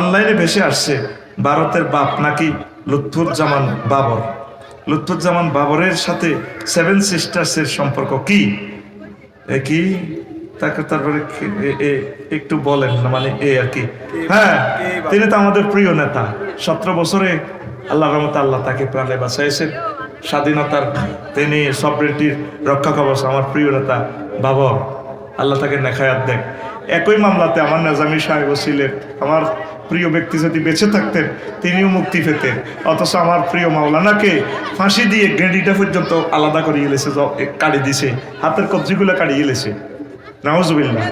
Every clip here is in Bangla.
অনলাইনে ভেসে আসছে ভারতের বাপ নাকি লুৎফুজ্জামান বাবর। লুৎফুজ্জামান বাবরের সাথে সেভেন সিস্টার্সের সম্পর্ক কি কি তারপরে একটু বলেন না, মানে আর কি। হ্যাঁ, তিনি তো আমাদের প্রিয় নেতা। 17 বছরে আল্লাহ রহমতে আল্লাহ তাকে প্রাণে বাঁচাইছেন। স্বাধীনতার তিনি সভরেন্টির রক্ষা কবচ আমার প্রিয় নেতা বাবর, আল্লাহ তাকে নেখায়াত দেখ। একই মামলাতে আমার নাজামি সাহেব ছিলেন। আমার প্রিয় ব্যক্তি যদি বেঁচে থাকতেন তিনিও মুক্তি পেতেন, অথচ আমার প্রিয় মাওলানাকে ফাঁসি দিয়ে গেঁডিটা পর্যন্ত আলাদা করে গেলেছে, কাড়ি দিছে, হাতের কবজিগুলো কাড়িয়ে গেলেছে। নাউজুবিল্লাহ।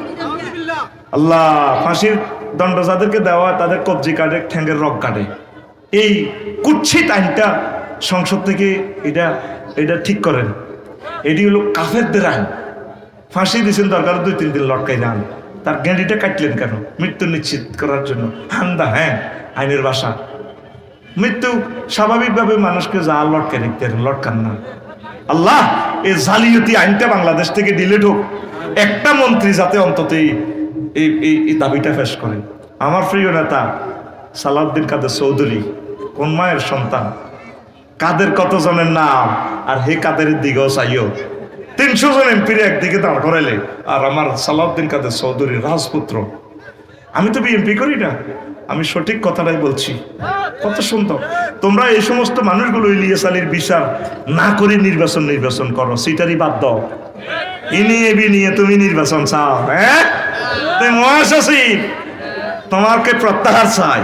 আল্লাহ ফাঁসির দণ্ড যাদেরকে দেওয়া তাদের কবজি কাটে, ঠ্যাঙ্গের রগ কাটে। এই কুৎসিত আইনটা সংসদ থেকে এটা ঠিক করেন। এটি হলো কাফেরদের আইন। ফাঁসি দিয়েছেন, দরকার 2-3 দিন লটকাই যান, তার গেঁডিটা কাটলেন কেন? মৃত্যু নিশ্চিত করার জন্য। হান্দা, হ্যাঁ, আইনের ভাষা। মৃত্যু স্বাভাবিকভাবে মানুষকে যা লটকে দেখতে লটকান না। আল্লাহ এই জালিয়াতি আইনটা বাংলাদেশ থেকে ডিলিট হোক। একটা মন্ত্রী যাতে অন্তত এই দাবিটা পেশ করে। আমার প্রিয় নেতা সালাউদ্দিন কাদের চৌধুরী কোন মায়ের সন্তান, কাদের কতজনের নাম, আর হে কাদের দিকেও চাইও 300 জন এমপির একদিকে দাঁড় করাইলে, আর আমার সালাউদ্দিন কাদের চৌধুরী রাজপুত্র। আমি তো বিএমপি করি না, আমি সঠিক কথাটাই বলছি। কত সুন্দর। তোমরা এই সমস্ত মানুষগুলো ইলিয়াস আলীর বিচার না করে নির্বাচন করো, সিটারি বাদ দাও। নিয়ে তুমি নির্বাচন চাও? হ্যাঁ, তুমি মহাসচিব, তোমাকে প্রত্যাহার চাই।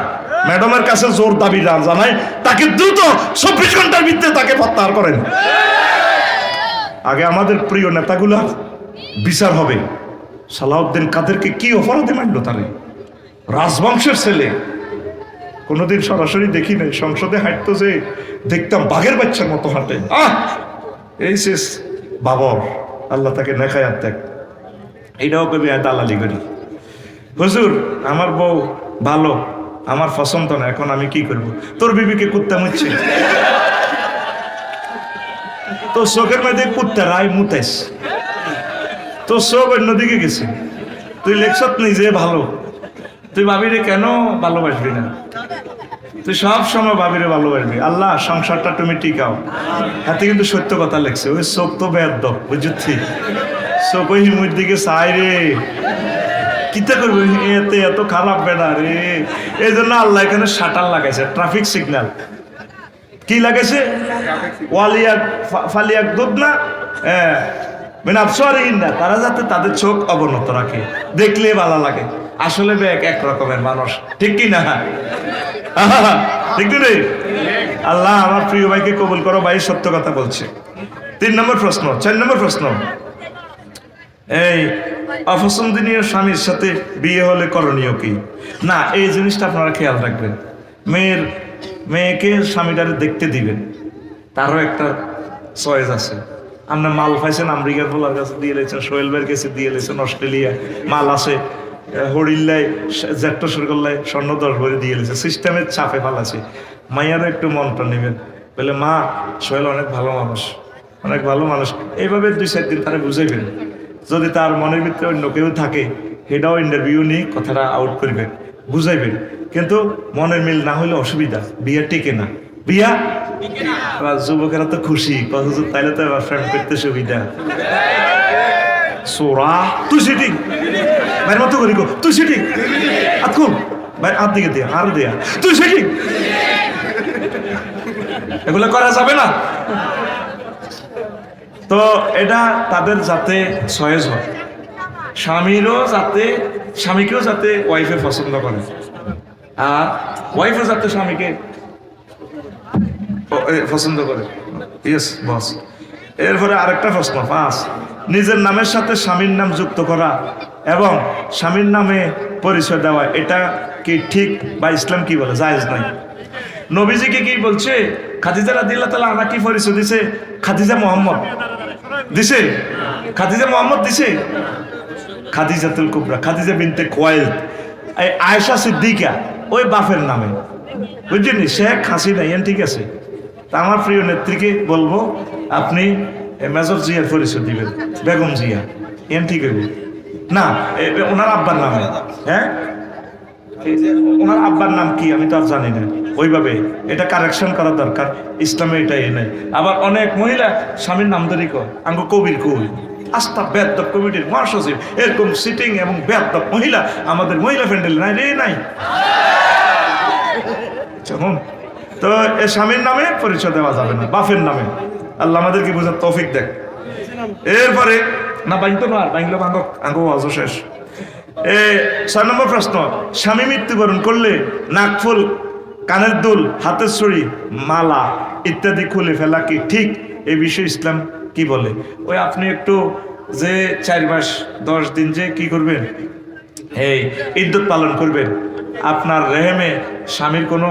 ম্যাডামের কাছে জোর দাবি জানাই, তাকে দ্রুত 24 ঘন্টার ভিতরে তাকে প্রত্যাহার করেন। আগে আমাদের প্রিয় নেতাগুলা বিচার হবে। সালাউদ্দিন কাদেরকে কি অপরাধে মানলো? তারে রাজবংশের ছেলে, কোনোদিন সরাসরি দেখি নাই। সংসদে হাঁটতো যে দেখতাম বাঘের বাচ্চার মতো হাঁটে। এই শেষ বাবর, আল্লাহ তাকে নেখায়াত দেখ। এইটাও কবি দালালি করি। হুজুর আমার বউ ভালো, আমার পছন্দ না, এখন আমি কি করব? তোর বিবিকে কুত্তা মুচ্ছে, তো চোখের মধ্যে কুত্তা রায় মুতেস, তো চোখ অন্যদিকে গেছে। তুই লেখছত নিজে ভালো, তুই ভাবিরে কেন ভালোবাসবি না? তুই সব সময় ভাবিরে ভালোবাসবি। আল্লাহ সংসারটা তুমি টিকাও। হাতে কিন্তু সত্য কথা লেখছে। ওই চোখ তো বেদ, বুঝছি, চোখ ওই হিমুর দিকে চাই রে, কিতা করবো? এতে এত খারাপ বেড়া রে। এই জন্য আল্লাহ এখানে শাটার লাগাইছে, ট্রাফিক সিগন্যাল। কি লাগাইছে? ফালিয়াক দুধ না, না, তারা যাতে তাদের চোখ অবনত রাখে, দেখলে ভালো লাগে। আসলে এক রকমের মানুষ, ঠিক কি না? ঠিক রে? আল্লাহ আমার প্রিয় ভাইকে কবুল করো। ভাই সত্য কথা বলছে। 3 নম্বর প্রশ্ন। 4 নম্বর প্রশ্ন, এই অপছন্দনীয় স্বামীর সাথে বিয়ে হলে করণীয় কি? না, এই জিনিসটা আপনারা খেয়াল রাখবেন। মেয়েকে স্বামীটারে দেখতে দিবেন, তারও একটা চয়েস আছে। আপনার মাল পাইছেন আমেরিকার বলার কাছে দিয়ে লেছেন, সোহেল ভাইয়ের কাছে দিয়ে লেছেন, অস্ট্রেলিয়া মাল আছে, হরিল্লায় জ্যাট্ট সরকাল্লায় স্বর্ণ 10 ভরি দিয়ে লেছে, সিস্টেমের চাপে ফালাছে। মাইয়ারও একটু মনটা নেবেন, বলে মা সোহেল অনেক ভালো মানুষ, অনেক ভালো মানুষ। এইভাবে 2-4 দিন তারা বুঝাইবেন। যদি তার মনের ভিতরে অন্য কেউ থাকে, সেটাও ইন্টারভিউ নিয়ে কথাটা আউট করবেন, বুঝাইবেন। কিন্তু মনের মিল না হলে অসুবিধা, বিয়ে টিকে না। বিয়া যুবকেরা তো খুশি, তাইলে তো এবার ফ্রেন্ড করতে সুবিধা। সোরা তুই সেটি ভাইয়ের মতো করি, তুই সেটি আতকুম ভাই হাত দিকে দিয়া, আর দেয়া, তুই সেটি, এগুলো করা যাবে না। তো এটা তাদের যাতে চয়েস হয়, স্বামীকেও যাতে ওয়াইফে পছন্দ করে, আর ওয়াইফও যাতে স্বামীকে পছন্দ করে। Yes boss. এরপরে আরেকটা প্রশ্ন, 5, নিজের নামের সাথে স্বামীর নাম যুক্ত করা এবং স্বামীর নামে পরিচয় দেওয়া, এটা কি ঠিক বা ইসলাম কি বলে? জায়েজ নাই। নবীজিকে কি বলছে? খাদিজা রাদিয়াল্লাহু তাআলা আনহা কি পরিচয় দিছে? খাদিজা মুহাম্মদ দিছে, খাদিজা মুহাম্মদ দিছে, খাদিজাতুল কুবরা, খাদিজা বিনতে খুয়াইলিদ। এই আয়েশা সিদ্দিকা ওই বাপের নামে, বুঝছেন? শেখ হাসিনা, ঠিক আছে। তা আমার প্রিয় নেত্রীকে বলবো, আপনি মেজর জিয়ার পরিচয় দিবেন, বেগম জিয়া, ঠিক হবে না? ওনার আব্বার নামে, হ্যাঁ ওনার আব্বার নাম কি আমি তো আর জানি না, ওইভাবে এটা কারেকশন করা দরকার। ইসলামে এটাই নেই। আবার অনেক মহিলা স্বামীর নাম ধরি কয় আঙ্গ কবির কই আস্থা বেদব কমিটির মহাসচিব, এরকম সিটিং এবং বেদব মহিলা আমাদের মহিলা প্যান্ডেল নাই রে, নাই। যেমন তো এ স্বামীর নামে পরিচয় দেওয়া যাবে না, বাপের নামে। আল্লাহ আমাদেরকে বোঝার তৌফিক দেখ। এরপরে না বাইনতো না, আর বাইনলে আঙ্গ আজ শেষ। 6 নম্বর প্রশ্ন, স্বামী মৃত্যুবরণ করলে নাকফুল, কানের দুল, হাতের ছড়ি, মালা ইত্যাদি খুলে ফেলা কি ঠিক? এই বিষয়ে ইসলাম কি বলে? ওই আপনি একটু যে 4 মাস 10 দিন যে কি করবেন, এই ইদ্যত পালন করবেন, আপনার রেহেমে স্বামীর কোনো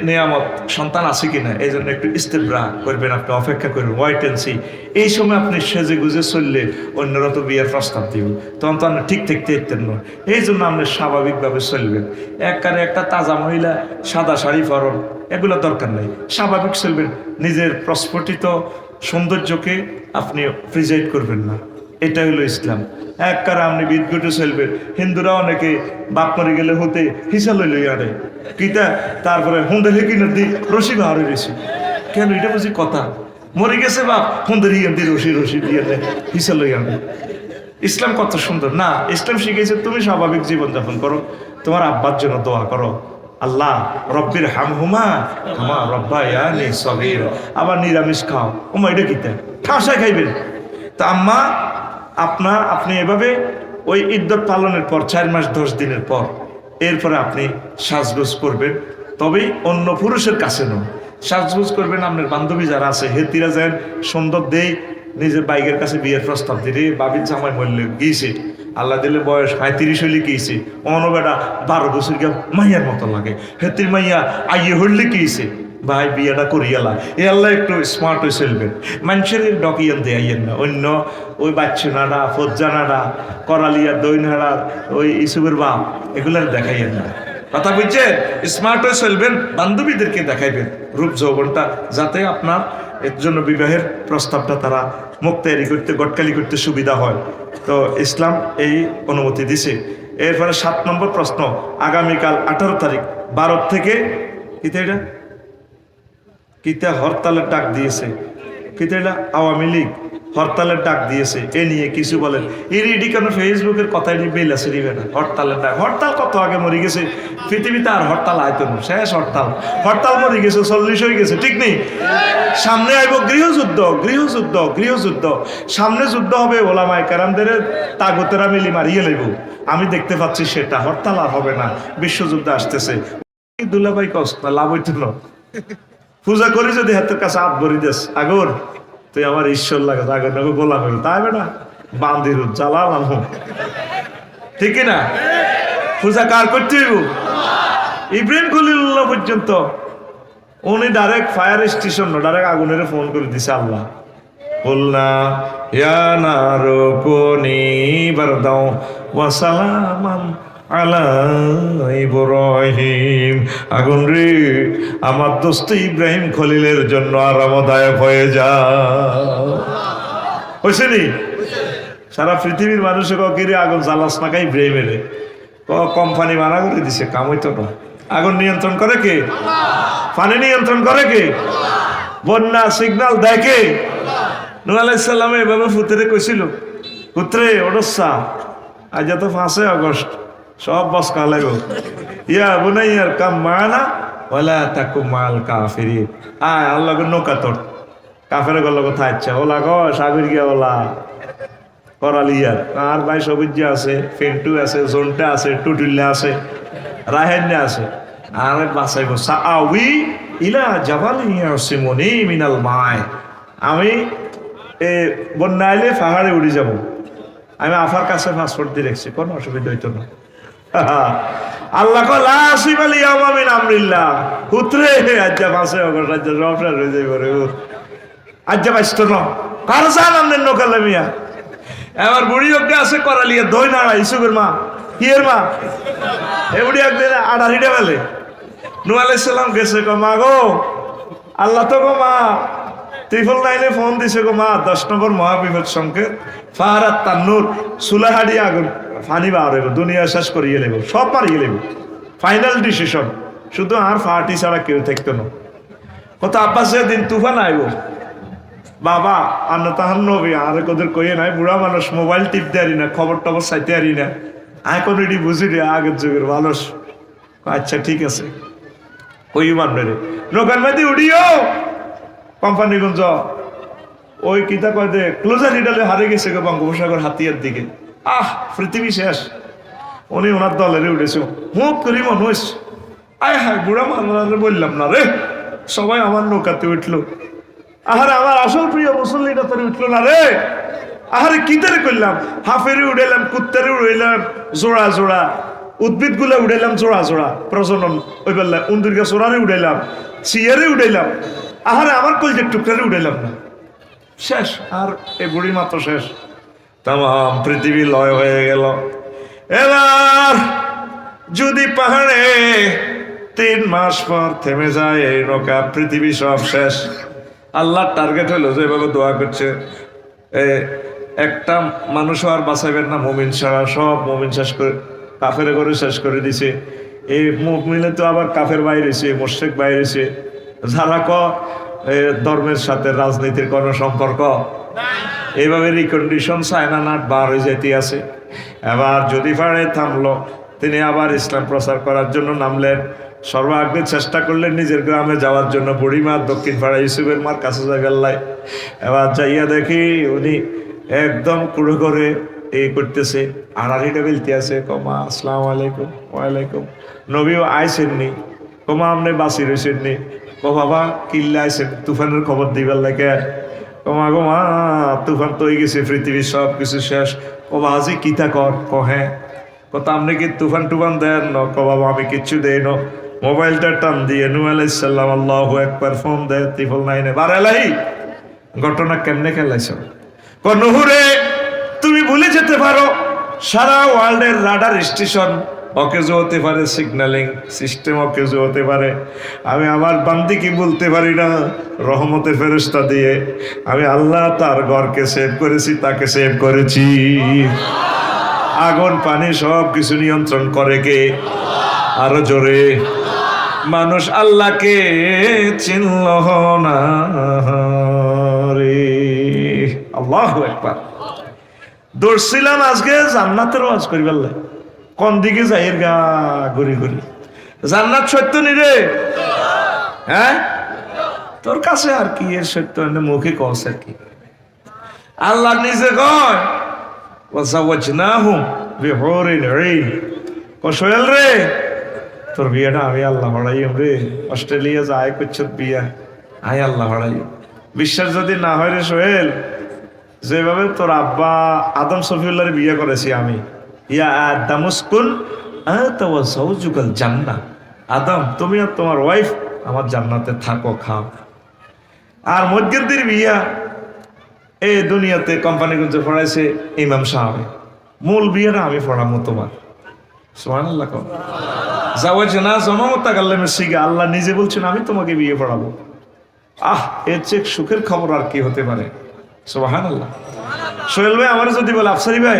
নিয়ামত সন্তান আছে কিনা এই জন্য একটু ইস্তেবরা করবেন, আপনি অপেক্ষা করবেন, ওয়াইট অ্যান্ড সি। এই সময় আপনি সেজে গুজে চললে অন্যরা তো বিয়ের প্রস্তাব দিব, তখন তো আপনি ঠিক থাকতে ইতেন না। এই জন্য আপনি স্বাভাবিকভাবে চলবেন। একটা তাজা মহিলা সাদা শাড়ি পরন এগুলো দরকার নেই, স্বাভাবিক চলবেন। নিজের প্রস্ফুটিত সৌন্দর্যকে আপনি প্রিজাইড করবেন না, এটা হলো ইসলাম। একবারে আপনি বিদঘুটে চলবেন। হিন্দুরা অনেকে বাপ মরে গেলে হতে হিসা লইল আরে কিতা, তারপরে হুন্দের হেকিনের দি রশি বাহারে রয়েছে কেন, এটা বুঝি কথা। মরে গেছে বাপ, হুন্দের হিয়ান দি রশি দিয়ে দেয় হিসা লই আনে। ইসলাম কত সুন্দর না! ইসলাম শিখেছে তুমি স্বাভাবিক জীবনযাপন করো, তোমার আব্বার জন্য দোয়া করো, আল্লাহ রব্বির হামহুমা কামা রব্বায়ানি সগীরা। আবার নিরামিষ খাও, ওমা এটা কিতা ঠাসা খাইবেন। তা আম্মা আপনি এভাবে ওই ইদ্যত পালনের পর 4 মাস 10 দিনের পর এরপরে আপনি সাজগোজ করবেন, তবেই অন্য পুরুষের কাছে নয়। সাজগোজ করবেন আপনার বান্ধবী যারা আছে হেতিরা যেন সুন্দর দেই, নিজের বাইকের কাছে বিয়ের প্রস্তাব দিলে বাবির জামাই মরলে গিয়েছে, আল্লাহ দিলে বয়স 35 হইলে গিয়েছে, অনবেটা 12 বছর গিয়ে মাইয়ার মতো লাগে, হেতির মাইয়া আইয়ে হইলে গিয়েছে, ভাই বিয়েটা করিয়ালা। এ আল্লাহ একটু স্মার্ট হয়ে চলবেন। মানুষের ডকিয়ান দেয়াইয়েন না, অন্য ওই বাচ্চুনাড়া, ফজ্জানাড়া, করালিয়া, দইনাড়া, ওই ইসুবের বাপ এগুলার দেখাইয়েন না। কথা বুঝছেন? স্মার্ট হয়ে চলবেন, বান্ধবীদেরকে দেখাইবেন রূপ যৌবনটা, যাতে আপনার এর জন্য বিবাহের প্রস্তাবটা তারা মুক্তারি করতে, গটকালি করতে সুবিধা হয়। তো ইসলাম এই অনুমতি দিছে। এরপরে 7 নম্বর প্রশ্ন, আগামীকাল 18 তারিখ ভারত থেকে কিতা হরতালের ডাক দিয়েছে, কিতা এটা আওয়ামী লীগ হরতালের ডাক দিয়েছে, এ নিয়ে কিছু বলেন। এডি কেন ফেসবুকের কথাই বেল আছে দিবে না, হরতালের ডাক। হরতাল কত আগে মরে গেছে পৃথিবীতে, আর হরতাল আয়তো না, শেষ হরতাল মরে গেছে, 40 হয়ে গেছে, ঠিক নেই? সামনে আইব গৃহযুদ্ধ, সামনে যুদ্ধ হবে, ওলামায়ে কেরামদের তাগতেরা মিলি মারিয়ে লইব। আমি দেখতে পাচ্ছি সেটা, হরতাল আর হবে না, বিশ্বযুদ্ধ আসতেছে। দুলাভাই কষ্ট লাভ হইতো না, পূজা করি যদি হাতের কাছে হাত ভরি দেস, আগর তুই আমার ঈশ্বর লাগে, আগর নাকি গোলাম হইল, তাই বেটা বান্দির জ্বালালাম, ঠিক না? পূজা কার করতে হইব? ইব্রাহিম খলিলুল্লাহ পর্যন্ত উনি ডাইরেক্ট ফায়ার স্টেশন ডাইরেক্ট আগুনের ফোন করে দিছে আল্লাহ, বললাম ইয়া নারু কুনি বারদাও ওয়া সালামান আলা ইব্রাহিম। আগুন রে, আমার দোস্ত ইব্রাহিম খলিলের জন্য আরামদায়ক হয়ে যাও। হয়েছে নি? সারা পৃথিবীর মানুষে কিরে আগুন জ্বালাস না কাই ইব্রাহিমের, কোম্পানি মানা করে দিছে, কাম হইতো না। আগুন নিয়ন্ত্রণ করে কে? পানি নিয়ন্ত্রণ করে কে? বন্যা সিগন্যাল দেয় কে? নূহ আলাইহিস সালাম এভাবে পুত্রে কইছিল, পুত্রে ওডসা, আজ তো 5 আগস্ট, সব বস কালাইব, ইয়া বুনাইয়ার কাম মানা ওয়ালা তাকুম মাল কাফিরিন। আয় আল্লাহ গো নৌকা তোর, কাফেরে গেল কোথায়? আচ্ছা ওলা গো সাগর গিয়া ওলা করালিয়ার আর ভাই সবুজ আছে, ফেন্টু আছে, জোনটা আছে, টুটুল্লা আছে, রাহেন্নে আছে, আর বাসাইব সাআউই ইলা জাবালিন ইয়াসিমুনি মিনাল মায়। আমি বন্যা আইলে পাহাড়ে উড়ে যাব, আমি আফার কাছে পাসপোর্ট দিয়ে রেখেছি, কোনো অসুবিধা হইতো না। আল্লাহ কলা আসিফ আলী আমামিন আমরিল্লাহ, হুতরে আজ্জা 5 আগস্ট আজ্জা রফরার হয়ে যাইব রে, আজ্জা বাইস্ত ন কার জান আমনের নকালে মিয়া। এবার বুড়ি অজ্ঞা আছে করালিয়া, দই নাড়া ইসুকের মা, কিয়ের মা, এ বুড়ি একদিন 18টা বেলে নূহ আলাইহিস সালাম গেছে, গো মা গো, আল্লাহ তো গো মা ত্রিপল 9-এ ফোন দিছে, গো মা 10 নম্বর মহাবিপদ সংকেত, ফাহারাত তান্নুর, সুলাহাড়ি আগুন, ফানি বার হইব, দুনিয়া শেষ করিয়ে লেব, সব মারিয়ে লেব। ফাইনাল ডিসিশন, শুধু আর ফার্টি ছাড়া কেউ থাকতো না। কত আব্বাস দিন তুফান আইব বাবা আন্না তাহান নবী আর কোদের কইয়ে নাই, বুড়া মানুষ মোবাইল টিপতে পারি না, খবর টবর চাইতে পারি না, আয় কোনো এটি বুঝি রে আগের যুগের মানুষ। আচ্ছা ঠিক আছে, ওই মানবে রে নৌকার মেয়েদি উড়িও কোম্পানিগঞ্জ ওই কিতা কয় দে ক্লোজার হিডালে হারে গেছে গো বঙ্গোপসাগর হাতিয়ার দিকে। পৃথিবী শেষ। উনি ওনার দলের উঠেছে, মুখ করি মনে হয়েছে আয় হায় বুড়া মানুষ বললাম না রে, সবাই আমার নৌকাতে উঠলো। আহারে আমার আসল প্রিয় মুসল্লিটা তোর উঠলো না রে। আহারে কি তারে করলাম, হাফেরে উড়াইলাম, কুত্তারে উড়াইলাম জোড়া জোড়া, উদ্ভিদ গুলা উড়াইলাম জোড়া জোড়া প্রজনন, ওই বেলা উন্দুর গাছ ওরারে উড়াইলাম, চিয়ারে উড়াইলাম, আহারে আমার কলজের টুকরারে উড়াইলাম না। শেষ, আর এই বুড়ি মাত্র শেষ। তাম পৃথিবী লয় হয়ে গেল। এবার যদি পাহাড়ে 3 মাস পর থেমে যায় এই নৌকা, পৃথিবী সব শেষ। আল্লাহর টার্গেট হলো যে এভাবে দোয়া করছে, একটা মানুষও আর বাঁচাইবেন না মুমিন ছাড়া, সব মুমিন শেষ করে কাফের করে শেষ করে দিছে। এই মুমিনে তো আবার কাফের বাইরেছে, মুশরিক বাইরেছে, যারা ধর্মের সাথে রাজনীতির কোনো সম্পর্ক। এইভাবে রিকন্ডিশন চায়না নাট বার হয়ে যেতে আছে। এবার যদি পারে থামলো, তিনি আবার ইসলাম প্রচার করার জন্য নামলেন। সর্বাগ্রে চেষ্টা করলেন নিজের গ্রামে যাওয়ার জন্য। বুড়িমা দক্ষিণ পাড়া ইউসুফের মার কাছে জায়গাল্লাই। এবার যাইয়া দেখি উনি একদম কুড়ো করে এই করতেছে, আড়াড়িটা বেলতে আছে। কমা আসসালামু আলাইকুম। ওয়ালাইকুম। নবীও আইসেননি। কমা আপনি বাসি রয়েছেননি। ও বাবা কিল্লা আইসেন, তুফানের খবর দিবার লাগে। কমা গোমা তুফান তো হয়ে গেছে, পৃথিবীর সব কিছু শেষ। ও বাজি কিতা কর কহে কথা, আপনি কি তুফান টুফান দেন ন? ক বাবা আমি কিচ্ছু দেই ন। মোবাইলটা টান দিয়ে নূহ আলাইহিস সালাম আল্লাহু আকবার ফোন দেয়, ত্রিপল নাইনে বারেলাই ঘটনা কেমনে খেলাইছ। ক নূহরে তুমি ভুলে যেতে পারো, সারা ওয়ার্ল্ডের রাডার স্টেশন অকেজো হতে পারে, সিগন্যালিং সিস্টেম অকেজো হতে পারে, আমি আমার বান্দিকে বলতে পারি না রহমতের ফেরেশতা দিয়ে আমি আল্লাহ তার ঘরকে সেভ করেছি, তাকে সেভ করেছি। আগুন পানি সব কিছু নিয়ন্ত্রণ করে কে? আরো জোরে। মানুষ আল্লাহকে চিনল না রে। আল্লাহু আকবার। দৌড়ছিলাম আজকে জান্নাতের ওয়াজ করি বললে, কোন দিকে যাই গা ঘুরি ঘুরি। জান্নাত সত্য নি রে? হ্যাঁ তোর কাছে আর কি এর সত্য, মুখে কস আর কি। আল্লাহ নিজে কয় সোহেল রে তোর বিয়েটা আমি আল্লাহ হড়াইম রে। অস্ট্রেলিয়া যায় করছে বিয়া, আই আল্লাহ হড়াইম। বিশ্বাস যদি না হয় রে সোহেল, যেভাবে তোর আব্বা আদম সফিউল্লাহর বিয়ে করেছি আমি, ইয়া আদামুসকুন আতাওয়াজাউজুকাল জান্নাহ, আদম তুমি আর তোমার ওয়াইফ আমার জান্নাতে থাকো খাও। আর মধ্যের বিয়া এই দুনিয়াতে কোম্পানিগঞ্জে পড়াইছে ইমাম সাহেব, মূল বিয়েটা আমি পড়াবো তোমার। সুবহানাল্লাহ। জাওয়াজ না জমামতা গাল্লামে শিখে আল্লাহ নিজে বলছেন আমি তোমাকে বিয়ে পড়াবো। এর চেয়ে সুখের খবর আর কি হতে পারে? সুবহানাল্লাহ। সোহেল ভাই আমার যদি বলে আফসারি ভাই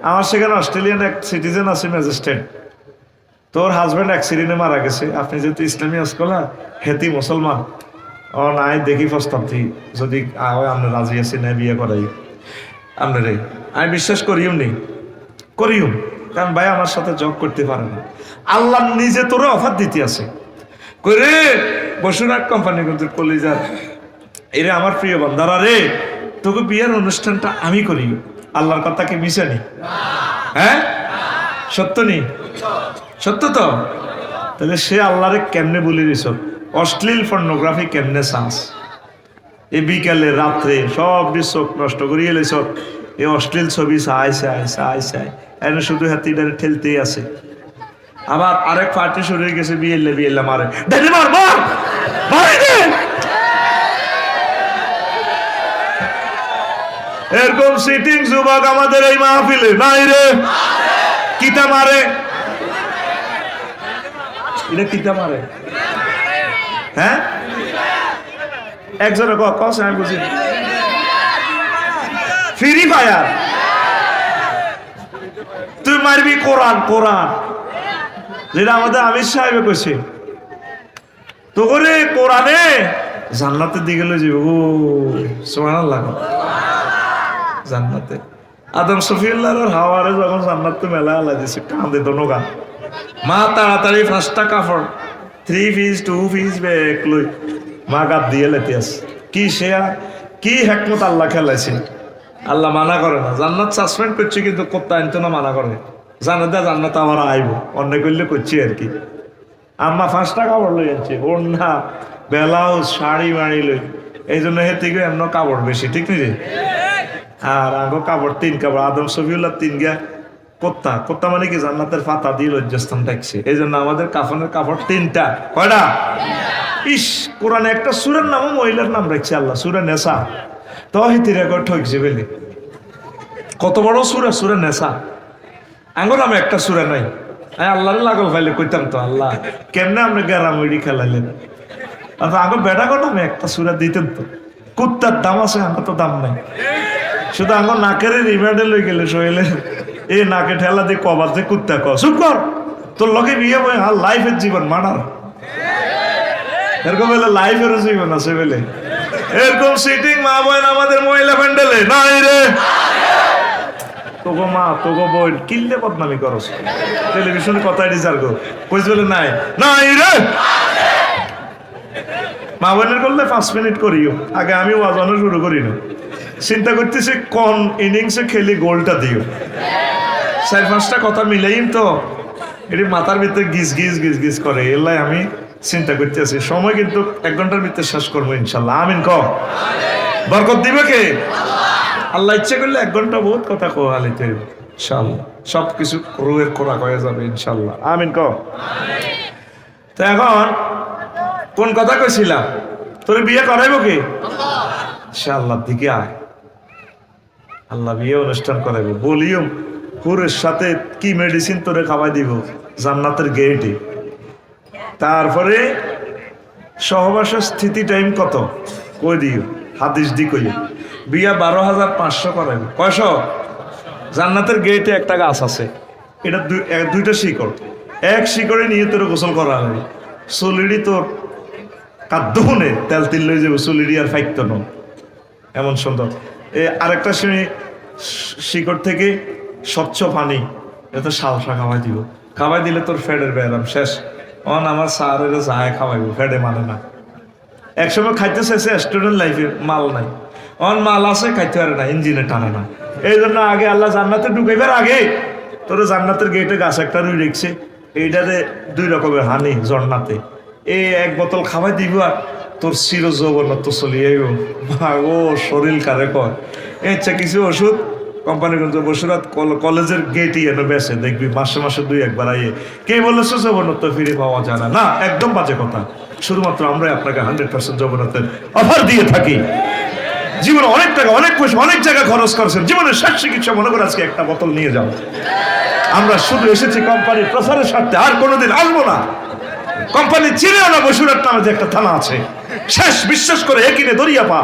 আমার সেখানে অস্ট্রেলিয়ান এক সিটিজেন আছে ম্যাজিস্ট্রেট, তোর হাজব্যান্ড অ্যাক্সিডেন্টে মারা গেছে, আপনি যেহেতু ইসলামী স্কলার হেতি মুসলমান, ও নাই দেখি প্রস্তাব দিই, যদি আপনি রাজি আছি না বিয়ে করাই আপনার রে। আমি বিশ্বাস করিও নি, করিও, কারণ ভাই আমার সাথে জব করতে পারে না। আল্লাহ নিজে তোরে অফার দিতে আছে, করে বসুনাট কোম্পানি কিন্তু কলিজার এরে আমার প্রিয় বান্দারা রে, তোকে বিয়ের অনুষ্ঠানটা আমি করি। আল্লাহর কথা কি মিশানি? হ্যাঁ সত্য নি? সত্য তো? তাহলে সে আল্লাহরে কেমনে বলি দিস, অশ্লীল পর্নোগ্রাফি কেমনে চান্স, এই বিকালে রাত্রে সব চোখ নষ্ট করিয়ে এলেছ এই অশ্লীল ছবি চাই চাই চাই চাই, এনে শুধু হাতিটারে ঠেলতেই আছে। আবার আরেক পার্টি শুরু হয়ে গেছে, বিয়েল্লা মারে দেখি মার মার মারে। এরকম সিটিং যুবক আমাদের এই মাহফিলে নাই রে। কিতা মারে? এটা কিতা মারে? হ্যাঁ একজনে কস আমি বুঝি। ফ্রি ফায়ার তুই মারবি কোরআন, কোরআন যেটা আমাদের আমির সাহেব কইছে তো করে কোরআনে জান্নাতের দিকে লই যাবে। ও সুবহানাল্লাহ, জান্নাতে আদম সফিউল্লাহর হাওয়ারে যখন জান্নাতে মেলা আলা দিছে কাঁদে দোনো গান। মা তাড়াতাড়ি 5টা কাপড় 3 পিস 2 পিস ব্যাগ লই মা গাদ দিয়ে লেতে আছে। কি শেয়া কি হিকমত আল্লাহ খেলাইছে। আল্লাহ মানা করে না, জান্নাত সাসপেন্ড করছে কিন্তু কোত্তা আনতো না, মানা করে জানে দা জান্নাত আবার আইব অন্য করলে করছি আর কি। আম্মা 5টা কাপড় লই আনছে, ওড়না ব্লাউজ শাড়ি মাড়ি লই, এই জন্য হে থেকে এমন কাপড় বেশি, ঠিক নেই? আর আগো কাপড় 3 কাপড়, আদম সফিউল্লাহ 3 গা কোত্তা। কোত্তা মানে কি জান্নাতের পাতা দিয়ে লজ্জাস্থান থাকছে, এই জন্য আমাদের কাফনের কাপড় 3টা। কয়টা? ইস, কোরআনে একটা সূরার নামও মহিলার নাম রাখছে আল্লাহ, সূরা নেসা। তহিতির রেকর্ড ঠকছে বেলে, কত বড় সূরা, সূরা নেসা। আঙ্গুর নামে একটা সূরা নাই। আল্লাহ লাগল ফাইলে কইতাম তো আল্লাহ কেমনে আপনি গ্যারামুড়ি খেলাইলেন। আগে বেটা কর নামে একটা সূরা দিতেন তো। কুত্তার দাম আছে, আমার তো দাম নাই। শুধু আমার নাকের রিমান্ডে লই গেলে শোয়েলে এই নাকে ঠেলা দিয়ে কবার যে কুত্তা ক চুপ কর, তোর লগে বিয়ে বই আর লাইফের জীবন মানার এরকম বলে লাইফেরও জীবন আছে বলে এরকম সিটিং মা বোন আমাদের মহিলা প্যান্ডেলে নাই রে। তোগো মা তোগো বোন কিনলে বদনামি করস, টেলিভিশনে কথাই রিজার গো কইস বলে নাই নাই রে। মা বোনের করলে 5 মিনিট করিও, আগে আমি ওয়াজানো শুরু করি না। চিন্তা করতেছি কোন ইনিংসে খেলি গোলটা দিও। 4-5টা কথা মিলেই তো এটি মাথার ভিতরে গিজ গিজ গিজ গিজ করে, এলাই আমি চিন্তা করতেছি। সময় কিন্তু 1 ঘন্টার ভিতরে শেষ করবো ইনশাল্লাহ। আমিন ক বরকত দিবে কে? আল্লাহ ইচ্ছে করলে 1 ঘন্টা বহুত কথা কোয়ালিতে ইনশাল্লাহ, সবকিছু রুহের খোরাক হয়ে যাবে ইনশাল্লাহ। আমিন ক। তো এখন কোন কথা কইছিলাম, তোর বিয়ে করাইব কি? ইনশাআল্লাহ দিকে আয়, আল্লাহ বিয়ে অনুষ্ঠান করাইব। বলিও পুরের সাথে কি মেডিসিন তোরে খাওয়াই দিব জান্নাতের গেটে। তারপরে সহবাসের স্থিতি টাইম কত কই দিও, হাদিস দি কই বিয়া 12,500 করাইব। কয়শো? জান্নাতের গেটে একটা গাছ আছে, এটা 2টা শিকড়, 1 শিকড়ে নিয়ে তোর গোসল করা হবে। চুলিডি তোর কাদ্দুনে তেল তিল লই যাবো, চুলিডি আর ফাইত ন এমন সুন্দর। আরেকটা শিকড় থেকে স্বচ্ছ পানি, এটা সালসা খাওয়াই দিব। খাওয়াই দিলে তোর ফেডের ব্যায়াম শেষ। অন আমার স্যারের যায় খাওয়াইব, ফেডে মানে না। একসময় খাইতে চাইছে, স্টুডেন্ট লাইফে মাল নাই, অন মাল আছে খাইতে পারে না, ইঞ্জিনে টানে না। এই জন্য আগে আল্লাহ জান্নাতে ঢুকাইবার আগে তোর জান্নাতের গেটে গাছ একটা রুই রেখছে, এইটাতে 2 রকমের হানি জন্নাতে। এই 1 বোতল খাওয়াই দিব আর তোর চির যৌবনত চলিয়ে ও শরীর কারে কয়। ইচ্ছা কিছু ওষুধ কোম্পানিগঞ্জ বসুরাত কলেজের গেটই এনে বেসে দেখবি মাসে মাসে 2-1 বার আইয়ে। কে বলেছে যৌবনত্ব ফিরে পাওয়া যায় না? না, একদম বাজে কথা। শুধুমাত্র আমরাই আপনাকে 100% যৌবনত্বের অফার দিয়ে থাকি। জীবনে অনেক টাকা অনেক পয়সা অনেক জায়গা খরচ করছেন, জীবনের শেষ চিকিৎসা মনে করে আজকে একটা বোতল নিয়ে যাও। আমরা শুধু এসেছি কোম্পানির প্রচারের স্বার্থে, আর কোনোদিন আসবো না। কোম্পানি চিনেও না বসুরাট নামে যে একটা থানা আছে, শেষ। বিশ্বাস করে একিনে দরিয়া পা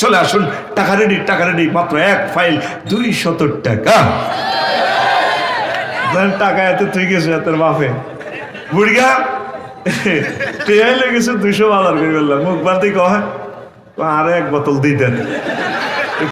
চলে আসুন। টাকা রেডি, টাকা রেডি, মাত্র 1 ফাইল 270 টাকা। টাকা এত তুই গেছে তোর বাপে বুড়িয়া টেয়াই লেগেছে 200 বাজার করে বললাম, মুখ বান্তি কয় আর 1 বোতল দিতেন।